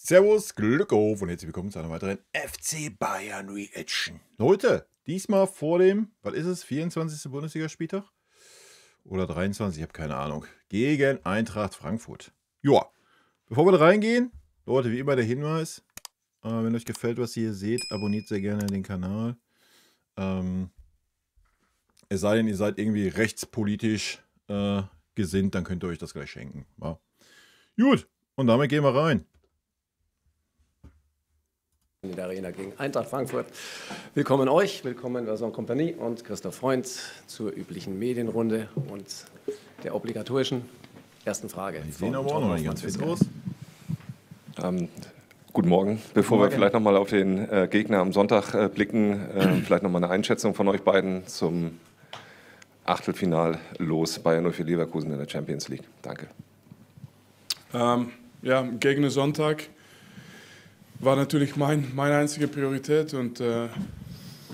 Servus, Glück auf und herzlich willkommen zu einer weiteren FC Bayern Reaction. Leute, diesmal vor dem, was ist es, 24. Bundesligaspieltag? Oder 23, ich habe keine Ahnung. Gegen Eintracht Frankfurt. Joa, bevor wir da reingehen, Leute, wie immer der Hinweis, wenn euch gefällt, was ihr hier seht, abonniert sehr gerne den Kanal. Es sei denn, ihr seid irgendwie rechtspolitisch gesinnt, dann könnt ihr euch das gleich schenken. Ja. Gut, und damit gehen wir rein. In der Arena gegen Eintracht Frankfurt. Willkommen euch, willkommen Vincent Kompanie und Christoph Freund zur üblichen Medienrunde und der obligatorischen ersten Frage. Die sehen aber auch noch nicht ganz fit aus. Guten Morgen. Bevor wir vielleicht nochmal auf den Gegner am Sonntag blicken, vielleicht nochmal eine Einschätzung von euch beiden zum Achtelfinal los Bayern 04 Leverkusen in der Champions League. Danke. Ja, gegen den Sonntag war natürlich meine einzige Priorität und wir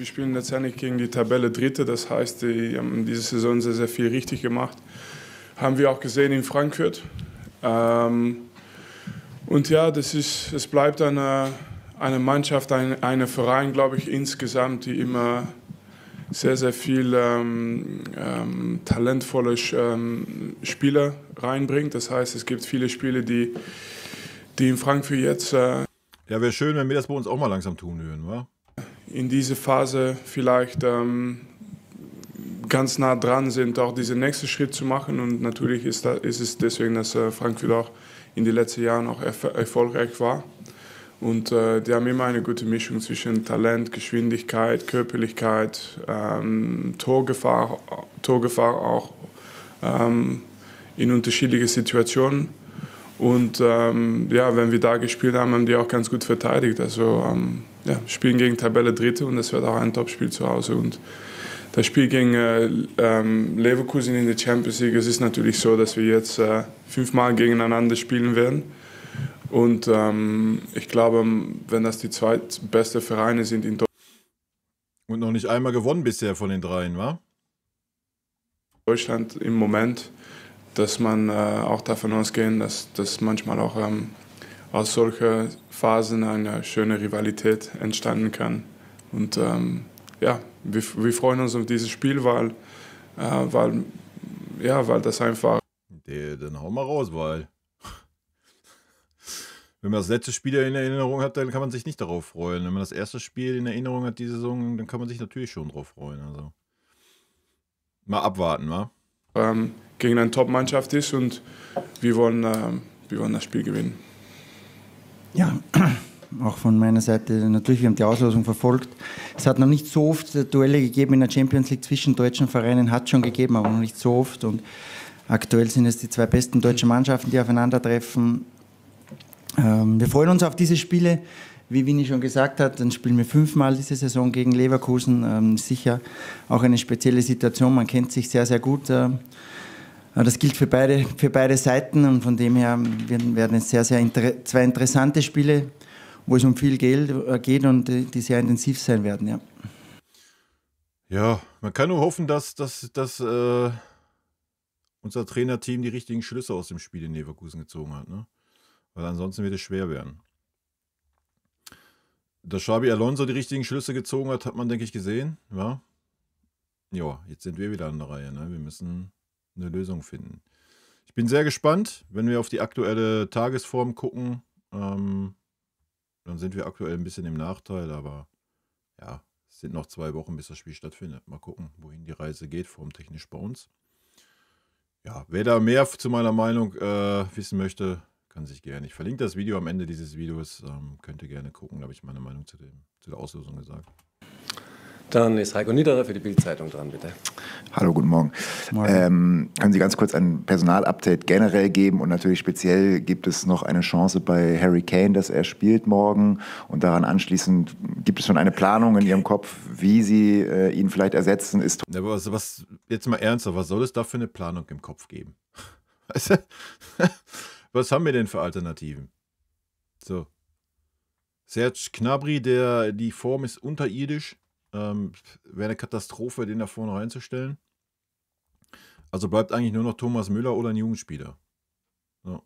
spielen letztendlich gegen die Tabelle Dritte, das heißt, die haben diese Saison sehr, sehr viel richtig gemacht. Haben wir auch gesehen in Frankfurt. Und ja, es bleibt eine Mannschaft, ein Verein, glaube ich, insgesamt, die immer sehr, sehr viel talentvolle Spieler reinbringt. Das heißt, es gibt viele Spiele, die in Frankfurt jetzt Ja, wäre schön, wenn wir das bei uns auch mal langsam tun würden, wa? in dieser Phase vielleicht ganz nah dran sind, auch diesen nächsten Schritt zu machen. Und natürlich ist es deswegen, dass Frankfurt auch in den letzten Jahren auch erfolgreich war. Und die haben immer eine gute Mischung zwischen Talent, Geschwindigkeit, Körperlichkeit, Torgefahr auch in unterschiedlichen Situationen. Und ja, wenn wir da gespielt haben, haben die auch ganz gut verteidigt. Also ja, spielen gegen Tabelle Dritte und das wird auch ein Topspiel zu Hause. Und das Spiel gegen Leverkusen in der Champions League, es ist natürlich so, dass wir jetzt 5-mal gegeneinander spielen werden. Und ich glaube, wenn das die zweitbesten Vereine sind in Und noch nicht einmal gewonnen bisher von den dreien, wa? Deutschland im Moment, dass man auch davon ausgehen, dass manchmal auch aus solchen Phasen eine schöne Rivalität entstanden kann. Und ja, wir freuen uns auf dieses Spiel, weil das einfach... Dann hau mal raus, weil... Wenn man das letzte Spiel in Erinnerung hat, dann kann man sich nicht darauf freuen. Wenn man das erste Spiel in Erinnerung hat, die Saison, dann kann man sich natürlich schon drauf freuen. Also mal abwarten, wa? Gegen eine Top-Mannschaft ist und wir wollen das Spiel gewinnen. Ja, auch von meiner Seite natürlich, wir haben die Auslosung verfolgt. Es hat noch nicht so oft Duelle gegeben in der Champions League zwischen deutschen Vereinen, hat schon gegeben, aber noch nicht so oft. Und aktuell sind es die zwei besten deutschen Mannschaften, die aufeinandertreffen. Wir freuen uns auf diese Spiele. Wie Winnie schon gesagt hat, dann spielen wir 5-mal diese Saison gegen Leverkusen. Sicher auch eine spezielle Situation, man kennt sich sehr, sehr gut. Das gilt für beide Seiten und von dem her werden es zwei interessante Spiele, wo es um viel Geld geht und die sehr intensiv sein werden. Ja, Ja, man kann nur hoffen, dass unser Trainerteam die richtigen Schlüsse aus dem Spiel in Leverkusen gezogen hat, ne? Weil ansonsten wird es schwer werden. Dass Xabi Alonso die richtigen Schlüsse gezogen hat, hat man, denke ich, gesehen. Ja, ja, jetzt sind wir wieder an der Reihe. Ne? Wir müssen eine Lösung finden. Ich bin sehr gespannt, wenn wir auf die aktuelle Tagesform gucken. Dann sind wir aktuell ein bisschen im Nachteil, aber ja, es sind noch 2 Wochen, bis das Spiel stattfindet. Mal gucken, wohin die Reise geht, formtechnisch bei uns. Ja, wer da mehr zu meiner Meinung wissen möchte, kann sich gerne. Ich verlinke das Video am Ende dieses Videos. Könnt ihr gerne gucken. Da habe ich meine Meinung zu der Auslosung gesagt. Dann ist Heiko Niederer für die Bild-Zeitung dran, bitte. Hallo, guten Morgen. Können Sie ganz kurz ein Personalupdate generell geben und natürlich speziell gibt es noch eine Chance bei Harry Kane, dass er spielt morgen und daran anschließend gibt es schon eine Planung in Ihrem Kopf, wie Sie ihn vielleicht ersetzen? Ja, aber jetzt mal ernsthaft, was soll es da für eine Planung im Kopf geben? Weißt du? Was haben wir denn für Alternativen? So. Serge Gnabry, die Form ist unterirdisch. Wäre eine Katastrophe, den da vorne reinzustellen. Also bleibt eigentlich nur noch Thomas Müller oder ein Jugendspieler. So.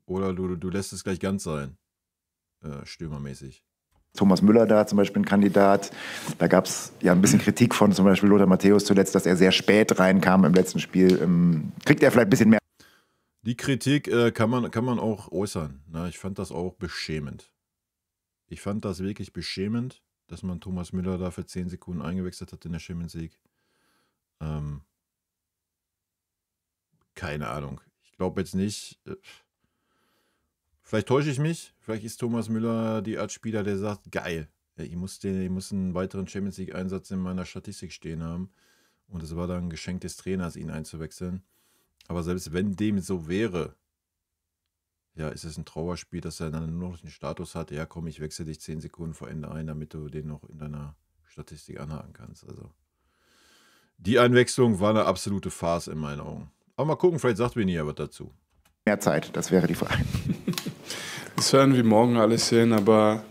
Oder du lässt es gleich ganz sein. stürmermäßig. Thomas Müller da zum Beispiel ein Kandidat. Da gab es ja ein bisschen Kritik von zum Beispiel Lothar Matthäus zuletzt, dass er sehr spät reinkam im letzten Spiel. Kriegt er vielleicht ein bisschen mehr? Die Kritik kann man auch äußern. Na, ich fand das auch beschämend. Ich fand das wirklich beschämend, dass man Thomas Müller da für 10 Sekunden eingewechselt hat in der Champions League. Keine Ahnung. Ich glaube jetzt nicht. Vielleicht täusche ich mich. Vielleicht ist Thomas Müller die Art Spieler, der sagt, geil, ich muss einen weiteren Champions League-Einsatz in meiner Statistik stehen haben. Und es war dann ein Geschenk des Trainers, ihn einzuwechseln. Aber selbst wenn dem so wäre, ja, ist es ein Trauerspiel, dass er dann nur noch den Status hat, ja komm, ich wechsle dich 10 Sekunden vor Ende ein, damit du den noch in deiner Statistik anhaken kannst. Also die Einwechslung war eine absolute Farce in meinen Augen. Aber mal gucken, vielleicht sagt Vinny was dazu. Mehr Zeit, das wäre die Frage. Das werden wir morgen alles sehen, aber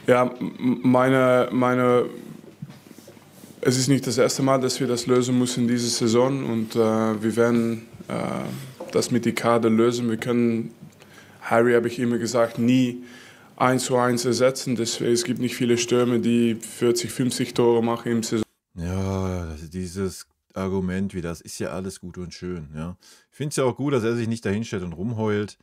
ja, es ist nicht das erste Mal, dass wir das lösen müssen diese Saison und wir werden das mit die Kader lösen. Wir können, Harry habe ich immer gesagt, nie 1:1 ersetzen. Deswegen, es gibt nicht viele Stürmer, die 40, 50 Tore machen im Saison. Ja, dieses Argument wie das ist ja alles gut und schön. Ja. Ich finde es ja auch gut, dass er sich nicht dahinstellt und rumheult.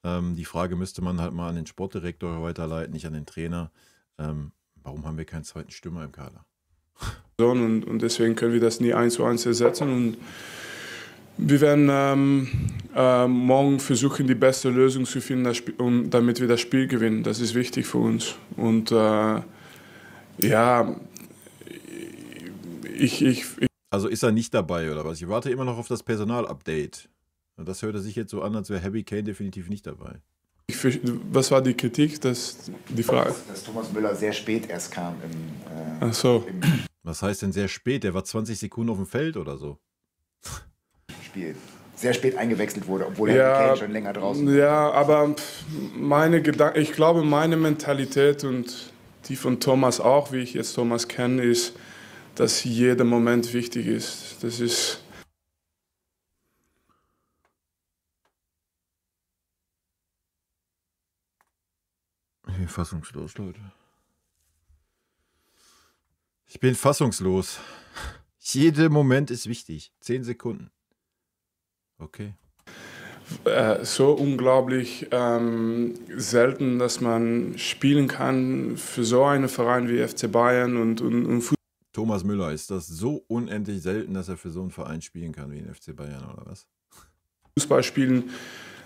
Die Frage müsste man halt mal an den Sportdirektor weiterleiten, nicht an den Trainer. Warum haben wir keinen zweiten Stürmer im Kader? Und deswegen können wir das nie 1:1 ersetzen. Und wir werden morgen versuchen, die beste Lösung zu finden, damit wir das Spiel gewinnen. Das ist wichtig für uns. Und ja, Also ist er nicht dabei oder was? Ich warte immer noch auf das Personalupdate. Und das hörte sich jetzt so an, als wäre Harry Kane definitiv nicht dabei. Was war die Kritik? Die Frage? Dass Thomas Müller sehr spät erst kam Ach so. Was heißt denn sehr spät? Der war 20 Sekunden auf dem Feld oder so. Spiel. Sehr spät eingewechselt wurde, obwohl Harry Kane schon länger draußen war. Ja, aber ich glaube, meine Mentalität und die von Thomas auch, wie ich jetzt Thomas kenne, ist, dass jeder Moment wichtig ist. Das ist. Ich bin fassungslos, Leute. Ich bin fassungslos. Jeder Moment ist wichtig. 10 Sekunden. Okay. So unglaublich selten, dass man spielen kann für so einen Verein wie FC Bayern und Thomas Müller, ist das so unendlich selten, dass er für so einen Verein spielen kann wie den FC Bayern oder was? Fußball spielen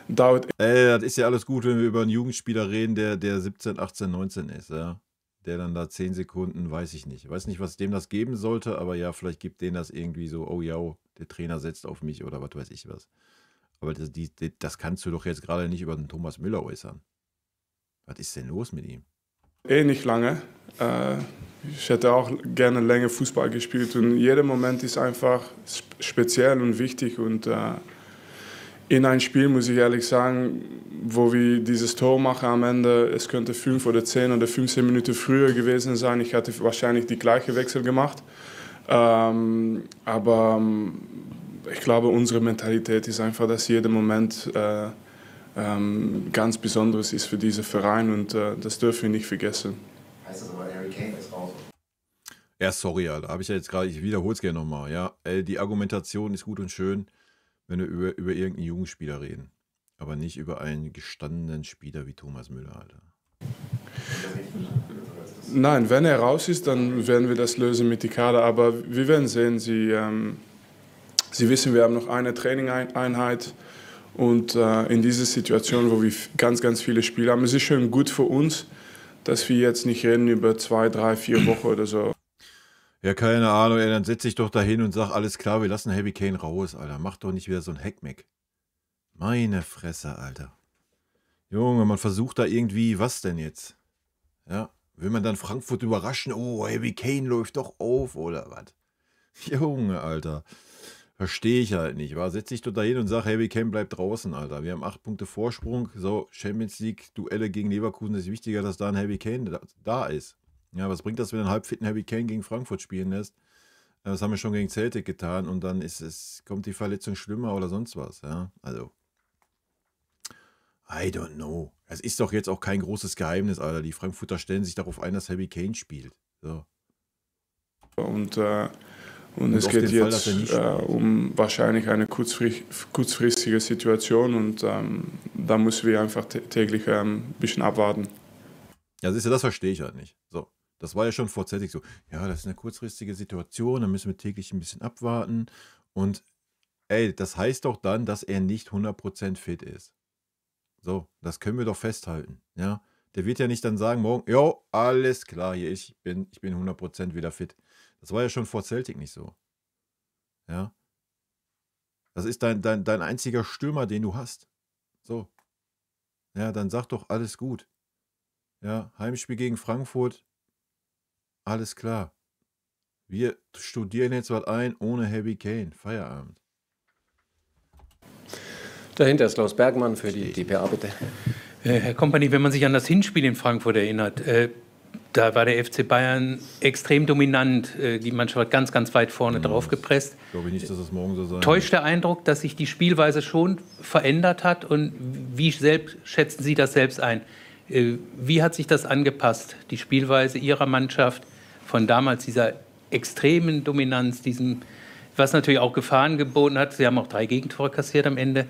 dauert. Das ist ja alles gut, wenn wir über einen Jugendspieler reden, der 17, 18, 19 ist, ja. Der dann da 10 Sekunden, weiß ich nicht. Ich weiß nicht, was dem das geben sollte, aber ja, vielleicht gibt denen das irgendwie so, oh ja, der Trainer setzt auf mich oder was weiß ich was. Aber das kannst du doch jetzt gerade nicht über den Thomas Müller äußern. Was ist denn los mit ihm? Nicht lange. Ich hätte auch gerne länger Fußball gespielt und jeder Moment ist einfach speziell und wichtig und in ein Spiel, muss ich ehrlich sagen, wo wir dieses Tor machen am Ende, es könnte 5 oder 10 oder 15 Minuten früher gewesen sein. Ich hatte wahrscheinlich die gleiche Wechsel gemacht. Aber ich glaube, unsere Mentalität ist einfach, dass jeder Moment ganz Besonderes ist für diesen Verein und das dürfen wir nicht vergessen. Heißt das aber, Harry Kane ist raus? Ja, sorry, Alter. Habe ich ja jetzt gerade, ich wiederhole es gerne nochmal. Ja, die Argumentation ist gut und schön, wenn wir über irgendeinen Jugendspieler reden. Aber nicht über einen gestandenen Spieler wie Thomas Müller, Alter. Nein, wenn er raus ist, dann werden wir das lösen mit die Kader. Aber wir werden sehen, Sie wissen, wir haben noch eine Trainingeinheit. Und in dieser Situation, wo wir ganz, ganz viele Spiele haben, es ist schon gut für uns, dass wir jetzt nicht reden über 2, 3, 4 Wochen oder so. Ja, keine Ahnung, ey, dann setz dich doch dahin und sag, alles klar, wir lassen Harry Kane raus, Alter. Mach doch nicht wieder so ein Heckmeck. Meine Fresse, Alter. Junge, man versucht da irgendwie, was denn jetzt? Ja, will man dann Frankfurt überraschen? Oh, Harry Kane läuft doch auf, oder was? Junge, Alter. Verstehe ich halt nicht, wa? Setz dich doch dahin und sag, Harry Kane bleibt draußen, Alter. Wir haben 8 Punkte Vorsprung. So, Champions League, Duelle gegen Leverkusen ist wichtiger, dass da ein Harry Kane da ist. Ja, was bringt das, wenn ein halbfitten Harry Kane gegen Frankfurt spielen lässt? Das haben wir schon gegen Celtic getan und dann kommt die Verletzung schlimmer oder sonst was, ja. Also, I don't know. Es ist doch jetzt auch kein großes Geheimnis, Alter. Die Frankfurter stellen sich darauf ein, dass Harry Kane spielt. So. Und es auf geht den Fall, dass er jetzt nicht spielt. um wahrscheinlich eine kurzfristige Situation und da müssen wir einfach täglich ein bisschen abwarten. Ja, siehst du, das verstehe ich halt nicht. So. Das war ja schon vorzeitig so. Ja, das ist eine kurzfristige Situation, da müssen wir täglich ein bisschen abwarten. Und ey, das heißt doch dann, dass er nicht 100% fit ist. So, das können wir doch festhalten. Ja, der wird ja nicht dann sagen morgen, jo, alles klar, hier ich bin 100% wieder fit. Das war ja schon vor Celtic nicht so. Ja, das ist dein einziger Stürmer, den du hast. So, ja, dann sag doch alles gut. Ja, Heimspiel gegen Frankfurt, alles klar. Wir studieren jetzt was ein ohne Harry Kane. Feierabend. Dahinter ist Klaus Bergmann für die dpa, bitte. Herr Kompany, wenn man sich an das Hinspiel in Frankfurt erinnert, da war der FC Bayern extrem dominant. Die Mannschaft hat ganz, ganz weit vorne drauf gepresst. Glaube ich nicht, dass es morgen so sein wird. Täuscht der Eindruck, dass sich die Spielweise schon verändert hat? Und wie schätzen Sie das selbst ein? Wie hat sich das angepasst, die Spielweise Ihrer Mannschaft von damals, dieser extremen Dominanz, was natürlich auch Gefahren geboten hat? Sie haben auch 3 Gegentore kassiert am Ende.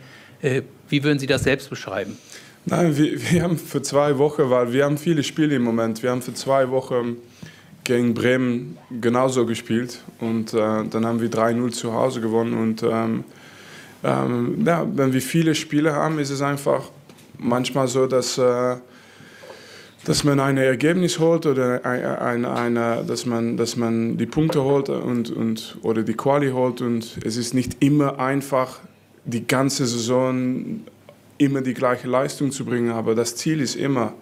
Wie würden Sie das selbst beschreiben? Nein, wir haben für 2 Wochen, weil wir haben viele Spiele im Moment, wir haben für 2 Wochen gegen Bremen genauso gespielt und dann haben wir 3-0 zu Hause gewonnen und wenn wir viele Spiele haben, ist es einfach manchmal so, dass man ein Ergebnis holt oder dass man die Punkte holt oder die Quali holt und es ist nicht immer einfach, die ganze Saison immer die gleiche Leistung zu bringen, aber das Ziel ist immer,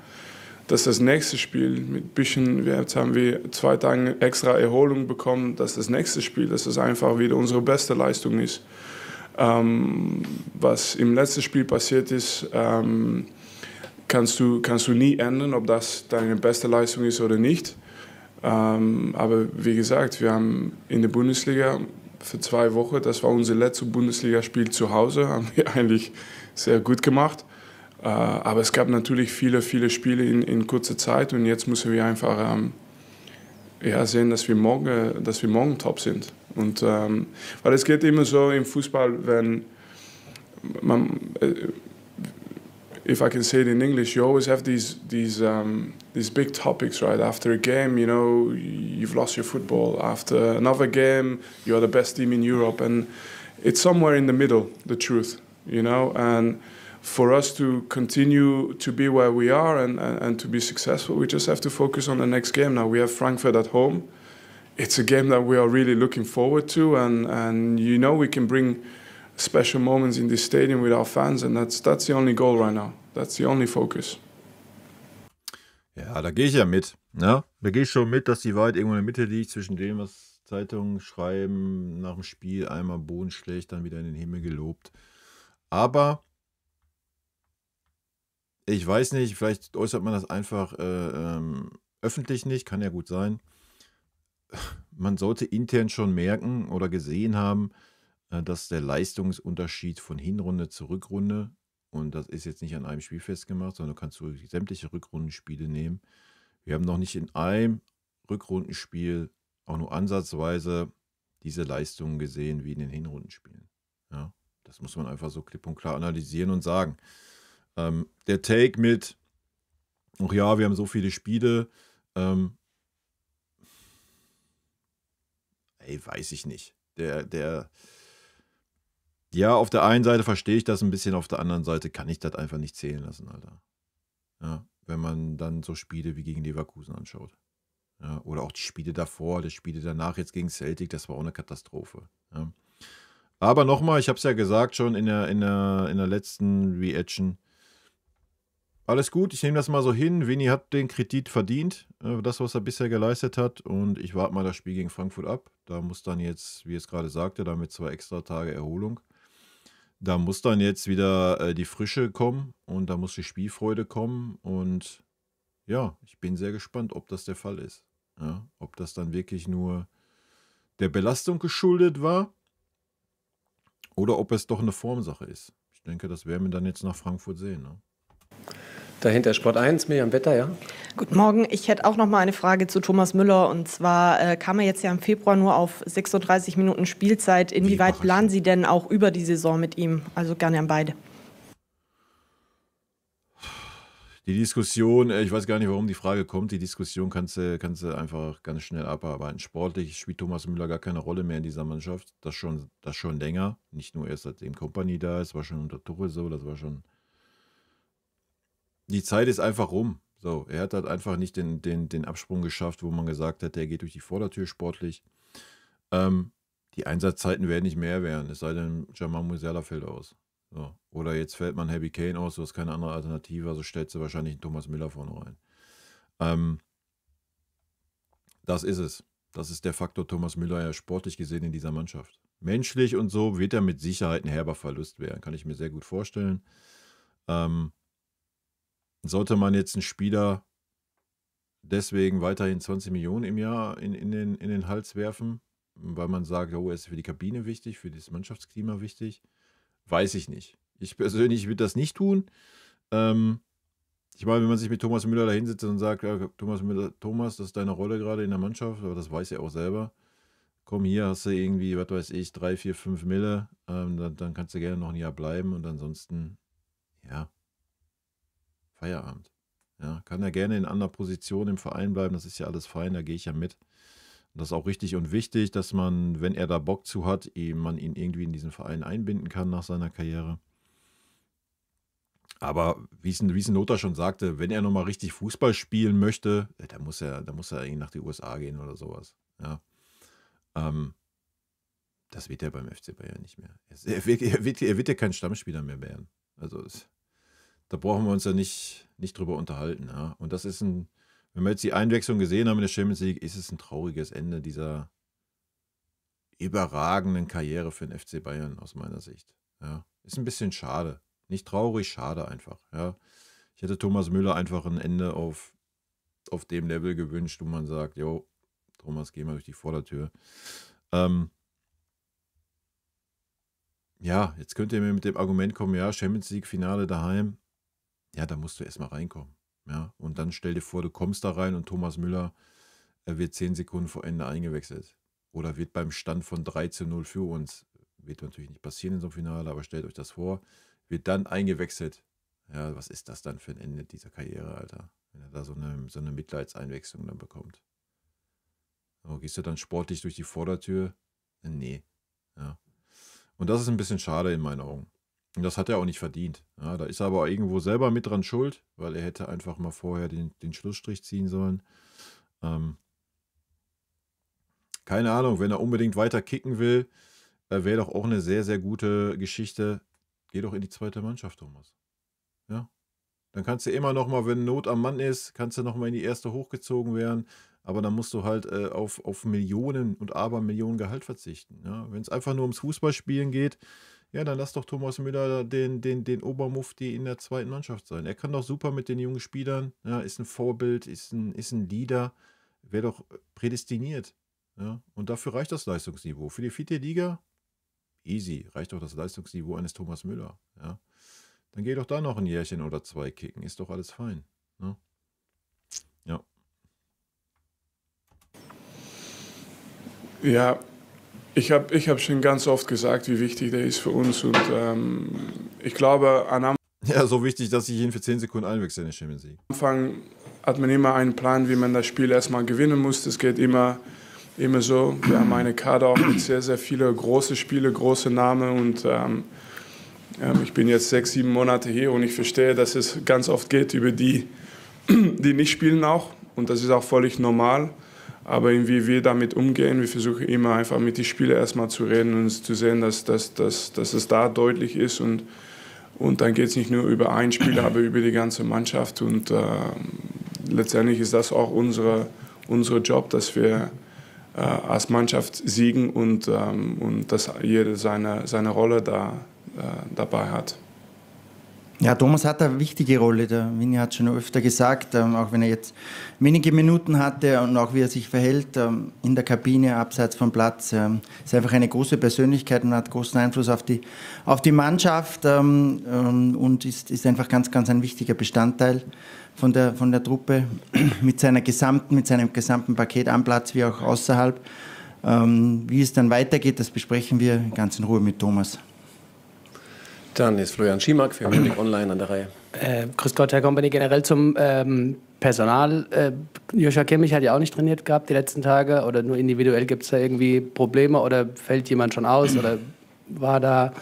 dass das nächste Spiel mit bisschen, jetzt haben wir 2 Tage extra Erholung bekommen, dass das nächste Spiel, dass das einfach wieder unsere beste Leistung ist. Was im letzten Spiel passiert ist, kannst du nie ändern, ob das deine beste Leistung ist oder nicht. Aber wie gesagt, wir haben in der Bundesliga für 2 Wochen, das war unser letztes Bundesligaspiel zu Hause, haben wir eigentlich sehr gut gemacht. Aber es gab natürlich viele Spiele in kurzer Zeit und jetzt müssen wir einfach sehen, dass wir morgen top sind. Und, weil es geht immer so im Fußball, wenn man if I can say it in English, you always have these big topics, right? After a game, you know, you've lost your football. After another game, you're the best team in Europe, and it's somewhere in the middle, the truth, you know. And for us to continue to be where we are and to be successful, we just have to focus on the next game. Now we have Frankfurt at home. It's a game that we are really looking forward to, and you know we can bring special moments in this stadium with our fans, and that's the only goal right now. That's the only focus. Ja, da gehe ich ja mit. Ne? Da gehe ich schon mit, dass die Wahrheit irgendwo in der Mitte liegt zwischen dem, was Zeitungen schreiben, nach dem Spiel einmal Boden schlecht, dann wieder in den Himmel gelobt. Aber ich weiß nicht, vielleicht äußert man das einfach öffentlich nicht, kann ja gut sein. Man sollte intern schon merken oder gesehen haben, dass der Leistungsunterschied von Hinrunde zu Rückrunde, und das ist jetzt nicht an einem Spiel festgemacht, sondern du kannst sämtliche Rückrundenspiele nehmen. Wir haben noch nicht in einem Rückrundenspiel auch nur ansatzweise diese Leistungen gesehen wie in den Hinrundenspielen. Ja, das muss man einfach so klipp und klar analysieren und sagen. Der Take mit, ach ja, wir haben so viele Spiele, weiß ich nicht. Ja, auf der einen Seite verstehe ich das ein bisschen, auf der anderen Seite kann ich das einfach nicht zählen lassen, Alter. Ja, wenn man dann so Spiele wie gegen Leverkusen anschaut. Ja, oder auch die Spiele davor, die Spiele danach jetzt gegen Celtic, das war auch eine Katastrophe. Ja. Aber nochmal, ich habe es ja gesagt schon in der letzten Reaction, alles gut, ich nehme das mal so hin. Vini hat den Kredit verdient, das, was er bisher geleistet hat. Und ich warte mal das Spiel gegen Frankfurt ab. Da muss dann jetzt, wie es gerade sagte, damit 2 extra Tage Erholung. Da muss dann jetzt wieder die Frische kommen und da muss die Spielfreude kommen. Und ja, ich bin sehr gespannt, ob das der Fall ist. Ja, ob das dann wirklich nur der Belastung geschuldet war oder ob es doch eine Formsache ist. Ich denke, das werden wir dann jetzt nach Frankfurt sehen. Ne? Dahinter Sport 1, Miriam Wetter, ja. Guten Morgen. Ich hätte auch noch mal eine Frage zu Thomas Müller. Und zwar kam er jetzt ja im Februar nur auf 36 Minuten Spielzeit. Inwieweit planen Sie denn auch über die Saison mit ihm? Also gerne an beide. Die Diskussion, ich weiß gar nicht, warum die Frage kommt. Die Diskussion kannst du einfach ganz schnell abarbeiten. Sportlich spielt Thomas Müller gar keine Rolle mehr in dieser Mannschaft. Das schon länger. Nicht nur erst seitdem Kompany da ist, war schon unter Tuchel so. Das war schon. Die Zeit ist einfach rum. So, er hat halt einfach nicht den Absprung geschafft, wo man gesagt hätte, er geht durch die Vordertür sportlich. Die Einsatzzeiten werden nicht mehr werden, es sei denn, Jamal Musiala fällt aus. So. Oder jetzt fällt man Harry Kane aus, du hast keine andere Alternative, also stellst du wahrscheinlich einen Thomas Müller vorne rein. Das ist es. Das ist der Faktor Thomas Müller ja sportlich gesehen in dieser Mannschaft. Menschlich und so wird er mit Sicherheit ein herber Verlust werden, kann ich mir sehr gut vorstellen. Sollte man jetzt einen Spieler deswegen weiterhin 20 Millionen im Jahr in den Hals werfen, weil man sagt, oh, er ist für die Kabine wichtig, für das Mannschaftsklima wichtig, weiß ich nicht. Ich persönlich würde das nicht tun. Ich meine, wenn man sich mit Thomas Müller da hinsetzt und sagt, ja, Thomas, das ist deine Rolle gerade in der Mannschaft, aber das weiß er auch selber. Komm, hier hast du irgendwie, was weiß ich, 3, 4, 5 Mille, dann kannst du gerne noch ein Jahr bleiben und ansonsten, ja, Feierabend. Ja, kann er gerne in anderer Position im Verein bleiben, das ist ja alles fein, da gehe ich ja mit. Und das ist auch richtig und wichtig, dass man, wenn er da Bock zu hat, man ihn irgendwie in diesen Verein einbinden kann nach seiner Karriere. Aber wie es Lothar schon sagte, wenn er nochmal richtig Fußball spielen möchte, da muss er irgendwie nach die USA gehen oder sowas. Ja. Das wird er beim FC Bayern nicht mehr. Er wird ja kein Stammspieler mehr werden. Also da brauchen wir uns ja nicht drüber unterhalten. Ja. Und das ist wenn wir jetzt die Einwechslung gesehen haben in der Champions League, ist es ein trauriges Ende dieser überragenden Karriere für den FC Bayern aus meiner Sicht. Ja. Ist ein bisschen schade. Nicht traurig, schade einfach. Ja. Ich hätte Thomas Müller einfach ein Ende auf dem Level gewünscht, wo man sagt, jo, Thomas, geh mal durch die Vordertür. Ja, jetzt könnt ihr mir mit dem Argument kommen, ja, Champions League Finale daheim. Ja, da musst du erstmal reinkommen. Ja, und dann stell dir vor, du kommst da rein und Thomas Müller wird 10 Sekunden vor Ende eingewechselt. Oder wird beim Stand von 3:0 für uns, wird natürlich nicht passieren in so einem Finale, aber stellt euch das vor, wird dann eingewechselt. Ja, was ist das dann für ein Ende dieser Karriere, Alter? Wenn er da so eine Mitleidseinwechslung dann bekommt. So, gehst du dann sportlich durch die Vordertür? Nee. Ja. Und das ist ein bisschen schade in meinen Augen. Und das hat er auch nicht verdient. Ja, da ist er aber irgendwo selber mit dran schuld, weil er hätte einfach mal vorher den Schlussstrich ziehen sollen. Keine Ahnung, wenn er unbedingt weiter kicken will, wäre doch auch eine sehr, sehr gute Geschichte. Geh doch in die zweite Mannschaft, Thomas. Ja. Dann kannst du immer noch mal, wenn Not am Mann ist, kannst du noch mal in die erste hochgezogen werden. Aber dann musst du halt auf Millionen und Abermillionen Gehalt verzichten. Ja? Wenn es einfach nur ums Fußballspielen geht, ja, dann lass doch Thomas Müller den Obermufti in der zweiten Mannschaft sein. Er kann doch super mit den jungen Spielern, ja, ist ein Vorbild, ist ein Leader, wäre doch prädestiniert. Ja? Und dafür reicht das Leistungsniveau. Für die 4. Liga, easy, reicht doch das Leistungsniveau eines Thomas Müller. Ja? Dann geh doch da noch ein Jährchen oder 2 kicken, ist doch alles fein. Ne? Ja. Ja, ich hab schon ganz oft gesagt, wie wichtig der ist für uns. Und ich glaube, ja, so wichtig, dass ich ihn für 10 Sekunden einwechsel in der Champions League. Am Anfang hat man immer einen Plan, wie man das Spiel erstmal gewinnen muss. Das geht immer so. Wir haben eine Kader auch mit sehr, sehr vielen großen Spielen, große Namen. Und ich bin jetzt 6, 7 Monate hier und ich verstehe, dass es ganz oft geht über die nicht spielen auch. Und das ist auch völlig normal. Aber wie wir damit umgehen, wir versuchen immer einfach mit den Spielern erstmal zu reden und zu sehen, dass es da deutlich ist. Und dann geht es nicht nur über einen Spieler, aber über die ganze Mannschaft. Und letztendlich ist das auch unser Job, dass wir als Mannschaft siegen und dass jeder seine Rolle dabei hat. Ja, Thomas hat eine wichtige Rolle. Der Vinny hat schon öfter gesagt, auch wenn er jetzt wenige Minuten hatte und auch wie er sich verhält in der Kabine, abseits vom Platz, ist einfach eine große Persönlichkeit und hat großen Einfluss auf die Mannschaft und ist einfach ganz, ganz ein wichtiger Bestandteil von der Truppe mit seinem gesamten Paket am Platz wie auch außerhalb. Wie es dann weitergeht, das besprechen wir ganz in Ruhe mit Thomas. Dann ist Florian Schiemack für Munich Online an der Reihe. Grüß Gott, Herr Company, generell zum Personal. Joshua Kimmich hat ja auch nicht trainiert gehabt die letzten Tage oder nur individuell. Gibt es da irgendwie Probleme oder fällt jemand schon aus oder war da...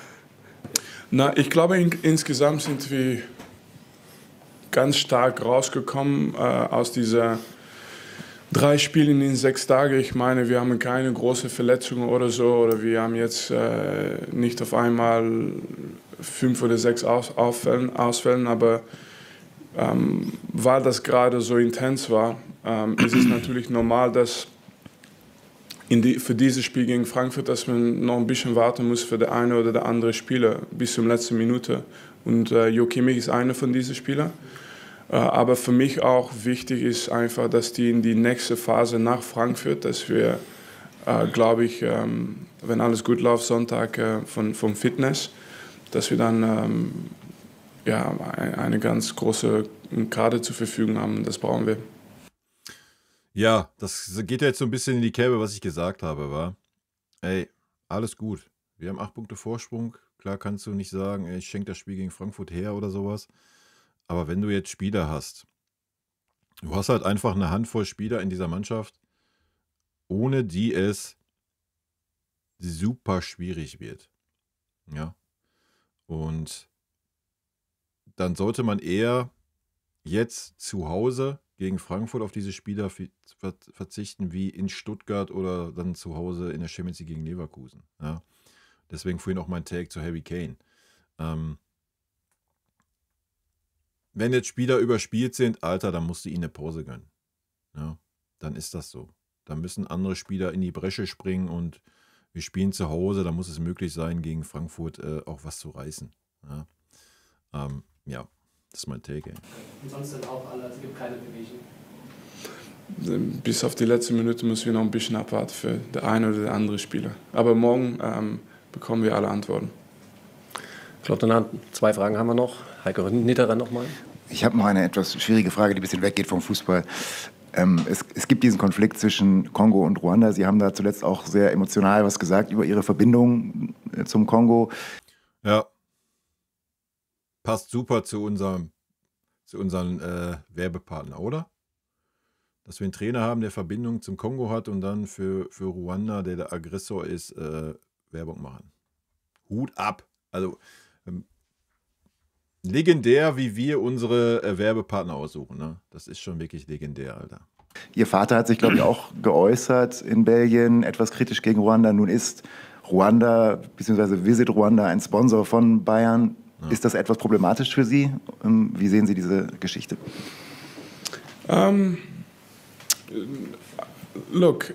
Na, ich glaube, insgesamt sind wir ganz stark rausgekommen aus dieser 3 Spielen in 6 Tagen. Ich meine, wir haben keine große Verletzungen oder so. Oder wir haben jetzt nicht auf einmal 5 oder 6 Ausfällen. Aber weil das gerade so intens war, ist es natürlich normal, dass für dieses Spiel gegen Frankfurt, dass man noch ein bisschen warten muss für der eine oder der andere Spieler bis zur letzten Minute. Und Jo Kimmich ist einer von diesen Spielern. Aber für mich auch wichtig ist einfach, dass die in die nächste Phase nach Frankfurt, dass wir, glaube ich, wenn alles gut läuft, Sonntag vom Fitness, dass wir dann eine ganz große Karte zur Verfügung haben. Das brauchen wir. Ja, das geht ja jetzt so ein bisschen in die Kerbe, was ich gesagt habe, war. Ey, alles gut. Wir haben 8 Punkte Vorsprung. Klar kannst du nicht sagen, ey, ich schenke das Spiel gegen Frankfurt her oder sowas. Aber wenn du jetzt Spieler hast, du hast halt einfach eine Handvoll Spieler in dieser Mannschaft, ohne die es super schwierig wird. Ja. Und dann sollte man eher jetzt zu Hause gegen Frankfurt auf diese Spieler verzichten, wie in Stuttgart oder dann zu Hause in der Champions League gegen Leverkusen. Ja. Deswegen vorhin auch mein Take zu Harry Kane. Wenn jetzt Spieler überspielt sind, Alter, dann musst du ihnen eine Pause gönnen. Ja, dann ist das so. Da müssen andere Spieler in die Bresche springen und wir spielen zu Hause, da muss es möglich sein, gegen Frankfurt auch was zu reißen. Ja, das ist mein Take. Ey. Und sonst dann auch alle, also es gibt keine Bewegung. Bis auf die letzte Minute müssen wir noch ein bisschen abwarten für der eine oder der andere Spieler. Aber morgen bekommen wir alle Antworten. Claude, 2 Fragen haben wir noch. Heiko Nitterer nochmal. Ich habe noch eine etwas schwierige Frage, die ein bisschen weggeht vom Fußball. Es gibt diesen Konflikt zwischen Kongo und Ruanda. Sie haben da zuletzt auch sehr emotional was gesagt über Ihre Verbindung zum Kongo. Ja. Passt super zu unseren Werbepartner, oder? Dass wir einen Trainer haben, der Verbindung zum Kongo hat und dann für Ruanda, der Aggressor ist, Werbung machen. Hut ab. Also legendär, wie wir unsere Werbepartner aussuchen. Ne? Das ist schon wirklich legendär, Alter. Ihr Vater hat sich, glaube ich, auch geäußert in Belgien, etwas kritisch gegen Ruanda. Nun ist Ruanda bzw. Visit Ruanda ein Sponsor von Bayern. Ja. Ist das etwas problematisch für Sie? Wie sehen Sie diese Geschichte? Look.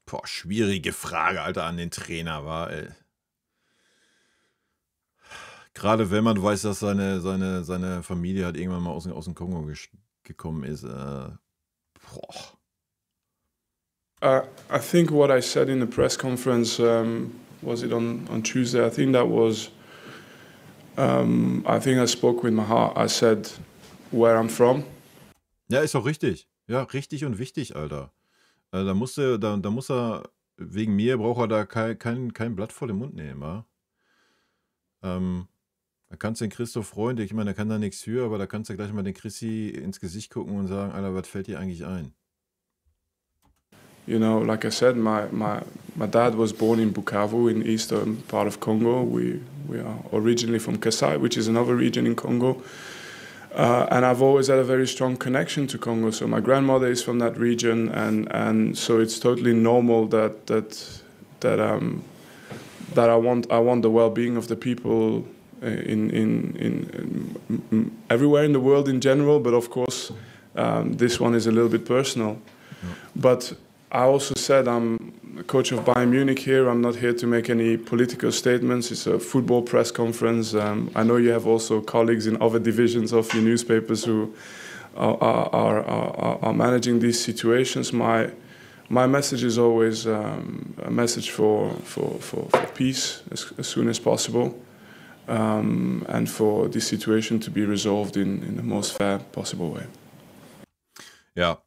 Boah, schwierige Frage, Alter, an den Trainer war, ey. Gerade wenn man weiß, dass seine Familie halt irgendwann mal aus dem Kongo gekommen ist. I think what I said in the press conference, was it on Tuesday? I think that was, I think I spoke with my heart. I said where I'm from. Ja, ist auch richtig. Ja, richtig und wichtig, Alter. Da muss er, wegen mir braucht er da kein Blatt vor den Mund nehmen, wa? Da kannst du den Christoph freuen, ich meine, der kann da nichts für, aber da kannst du gleich mal den Chrissy ins Gesicht gucken und sagen, Alter, was fällt dir eigentlich ein? You know, like I said, my dad was born in Bukavu, in eastern part of Congo. We are originally from Kasai, which is another region in Congo. And I've always had a very strong connection to Congo. So my grandmother is from that region, and so it's totally normal that I want the well-being of the people in everywhere in the world in general. But of course, this one is a little bit personal. Yeah. But I also said I'm coach of Bayern Munich here. I'm not here to make any political statements. It's a football press conference. I know you have also colleagues in other divisions of your newspapers who are managing these situations. My message is always a message for peace as soon as possible, and for this situation to be resolved in the most fair possible way. Ja,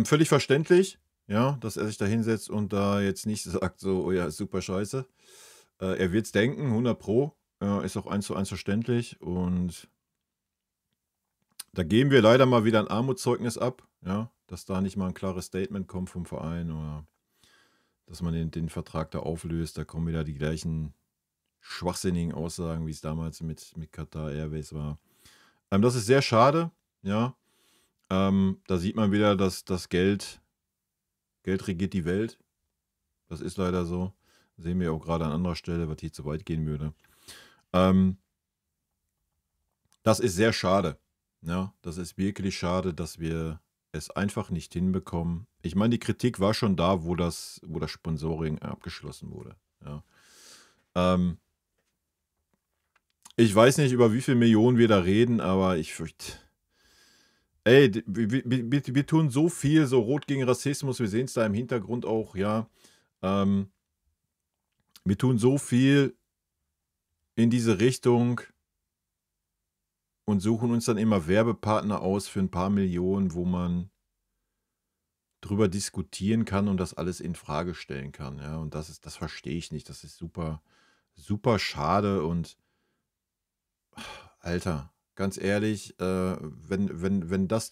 völlig verständlich, ja, dass er sich da hinsetzt und da jetzt nicht sagt so, oh ja, super scheiße. Er wird es denken, 100 Pro, ist auch 1:1 verständlich und da geben wir leider mal wieder ein Armutszeugnis ab, ja, dass da nicht mal ein klares Statement kommt vom Verein oder dass man den Vertrag da auflöst. Da kommen wieder die gleichen schwachsinnigen Aussagen, wie es damals mit Qatar Airways war. Das ist sehr schade, ja. Da sieht man wieder, dass das Geld regiert die Welt. Das ist leider so. Sehen wir auch gerade an anderer Stelle, was hier zu weit gehen würde. Das ist sehr schade. Ja, das ist wirklich schade, dass wir es einfach nicht hinbekommen. Ich meine, die Kritik war schon da, wo das Sponsoring abgeschlossen wurde. Ja. Ich weiß nicht, über wie viele Millionen wir da reden, aber ich fürchte, ey, wir tun so viel, so Rot gegen Rassismus, wir sehen es da im Hintergrund auch, ja. Wir tun so viel in diese Richtung und suchen uns dann immer Werbepartner aus für ein paar Millionen, wo man drüber diskutieren kann und das alles in Frage stellen kann. Ja, und das verstehe ich nicht. Das ist super, super schade und Alter, ganz ehrlich, wenn das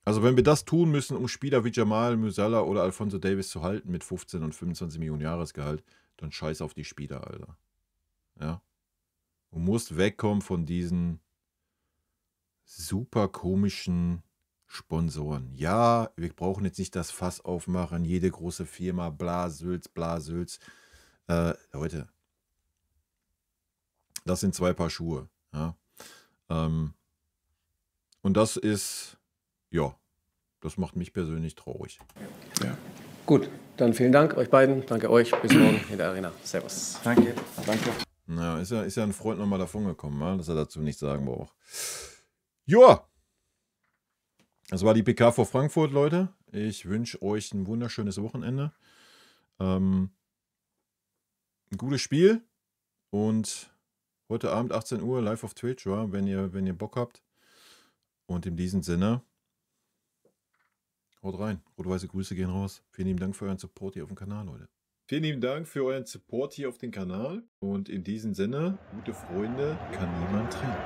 also wenn wir das tun müssen, um Spieler wie Jamal Musiala oder Alphonso Davies zu halten mit 15 und 25 Millionen Jahresgehalt, dann scheiß auf die Spieler, Alter. Ja. Du musst wegkommen von diesen super komischen Sponsoren. Ja, wir brauchen jetzt nicht das Fass aufmachen, jede große Firma, bla, Sülz, bla, Sülz. Leute, das sind 2 Paar Schuhe. Ja. Und das ist, ja, das macht mich persönlich traurig. Ja. Gut, dann vielen Dank euch beiden. Danke euch. Bis morgen in der Arena. Servus. Danke. Danke. Ja, ist ja ein Freund nochmal davon gekommen, dass er dazu nichts sagen braucht. Joa! Das war die PK vor Frankfurt, Leute. Ich wünsche euch ein wunderschönes Wochenende. Ein gutes Spiel. Und heute Abend 18 Uhr live auf Twitch, ja, wenn ihr Bock habt. Und in diesem Sinne, haut rein. Rot-weiße Grüße gehen raus. Vielen lieben Dank für euren Support hier auf dem Kanal, Leute. Vielen lieben Dank für euren Support hier auf dem Kanal. Und in diesem Sinne, gute Freunde kann niemand trennen.